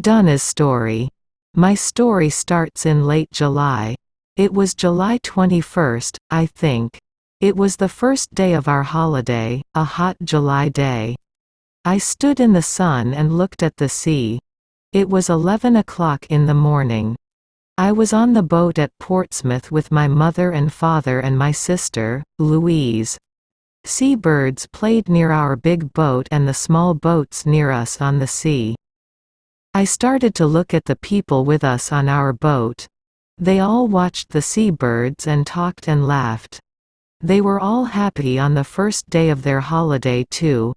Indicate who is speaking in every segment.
Speaker 1: Donna's story. My story starts in late July. It was July 21st, I think. It was the first day of our holiday, a hot July day. I stood in the sun and looked at the sea. It was 11 o'clock in the morning. I was on the boat at Portsmouth with my mother and father and my sister, Louise. Seabirds played near our big boat and the small boats near us on the sea. I started to look at the people with us on our boat. They all watched the seabirds and talked and laughed. They were all happy on the first day of their holiday too.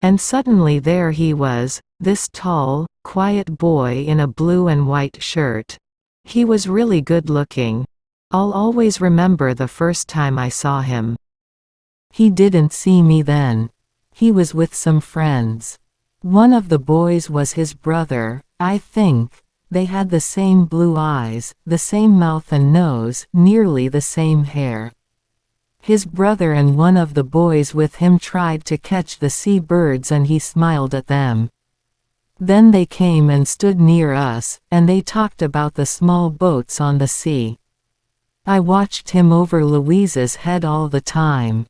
Speaker 1: And suddenly there he was, this tall, quiet boy in a blue and white shirt. He was really good looking. I'll always remember the first time I saw him. He didn't see me then. He was with some friends. One of the boys was his brother, I think. They had the same blue eyes, the same mouth and nose, nearly the same hair. His brother and one of the boys with him tried to catch the sea birds and he smiled at them. Then they came and stood near us, and they talked about the small boats on the sea. I watched him over Louise's head all the time.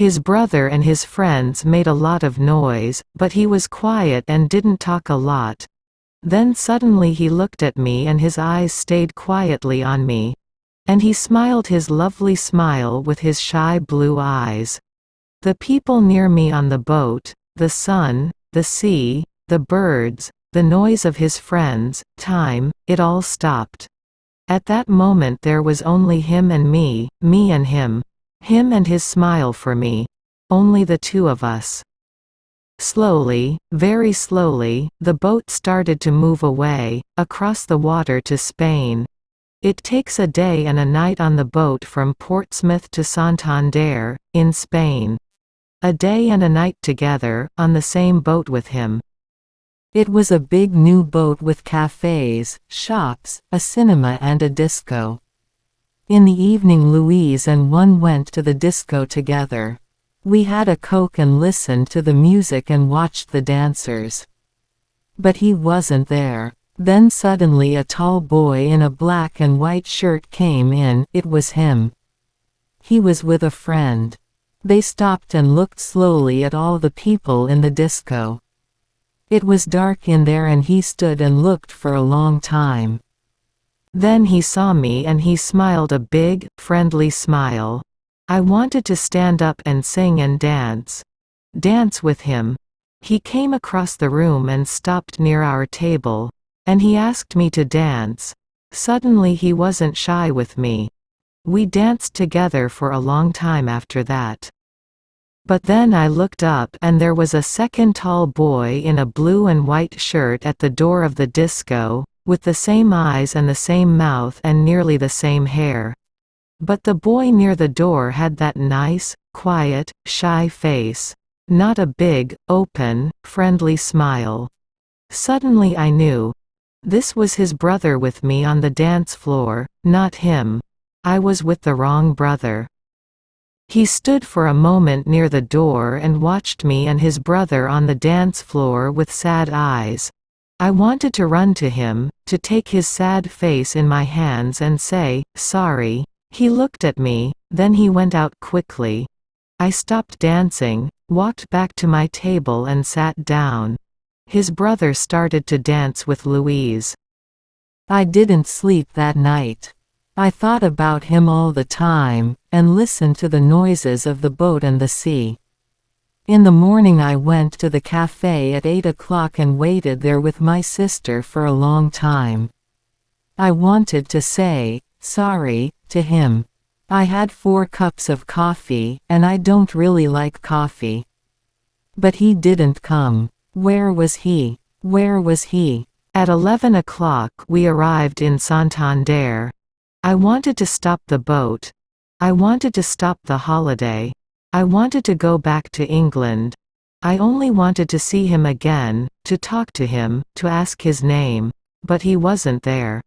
Speaker 1: His brother and his friends made a lot of noise, but he was quiet and didn't talk a lot. Then suddenly he looked at me and his eyes stayed quietly on me. And he smiled his lovely smile with his shy blue eyes. The people near me on the boat, the sun, the sea, the birds, the noise of his friends, time, it all stopped. At that moment there was only him and me and him. Him and his smile for me. Only the two of us. Slowly, very slowly, the boat started to move away, across the water to Spain. It takes a day and a night on the boat from Portsmouth to Santander, in Spain. A day and a night together, on the same boat with him. It was a big new boat with cafes, shops, a cinema and a disco. In the evening Louise and one went to the disco together. We had a Coke and listened to the music and watched the dancers. But he wasn't there. Then suddenly a tall boy in a black and white shirt came in, it was him. He was with a friend. They stopped and looked slowly at all the people in the disco. It was dark in there and he stood and looked for a long time. Then he saw me and he smiled a big, friendly smile. I wanted to stand up and sing and dance. Dance with him. He came across the room and stopped near our table. And he asked me to dance. Suddenly he wasn't shy with me. We danced together for a long time after that. But then I looked up and there was a second tall boy in a blue and white shirt at the door of the disco, with the same eyes and the same mouth and nearly the same hair. But the boy near the door had that nice, quiet, shy face. Not a big, open, friendly smile. Suddenly I knew. This was his brother with me on the dance floor, not him. I was with the wrong brother. He stood for a moment near the door and watched me and his brother on the dance floor with sad eyes. I wanted to run to him, to take his sad face in my hands and say, "Sorry." He looked at me, then he went out quickly. I stopped dancing, walked back to my table and sat down. His brother started to dance with Louise. I didn't sleep that night. I thought about him all the time, and listened to the noises of the boat and the sea. In the morning I went to the cafe at 8 o'clock and waited there with my sister for a long time. I wanted to say, sorry, to him. I had 4 cups of coffee, and I don't really like coffee. But he didn't come. Where was he? Where was he? At 11 o'clock we arrived in Santander. I wanted to stop the boat. I wanted to stop the holiday. I wanted to go back to England. I only wanted to see him again, to talk to him, to ask his name. But he wasn't there.